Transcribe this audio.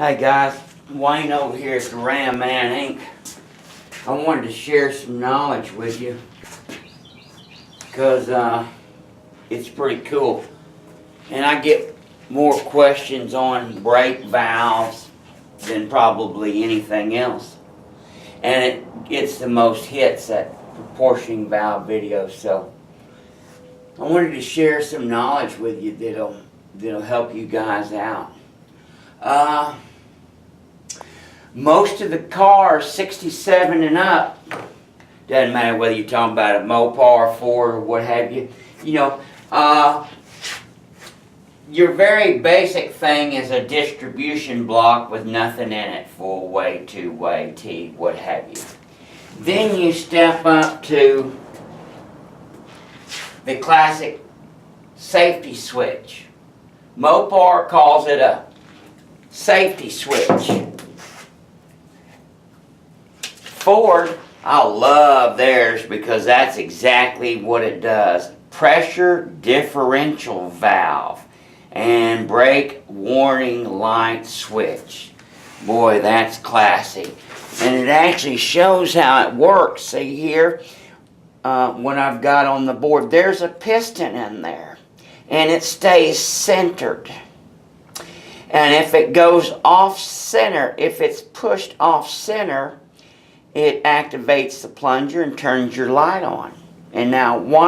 Hey guys, Wayne over here at the Ram Man Inc. I wanted to share some knowledge with you because it's pretty cool. And I get more questions on brake valves than probably anything else. And it gets the most hits at proportioning valve videos. So I wanted to share some knowledge with you that'll help you guys out. Most of the cars 67 and up, doesn't matter whether you're talking about a Mopar, Ford, or what have you, your very basic thing is a distribution block with nothing in it, full way, two-way, T, what have you. Then you step up to the classic safety switch. Mopar calls it a safety switch. Ford, I love theirs because that's exactly what it does. Pressure differential valve and brake warning light switch. Boy, that's classy. And it actually shows how it works. See here, when I've got on the board, there's a piston in there. And it stays centered. And if it goes off center, if it's pushed off center, it activates the plunger and turns your light on. And now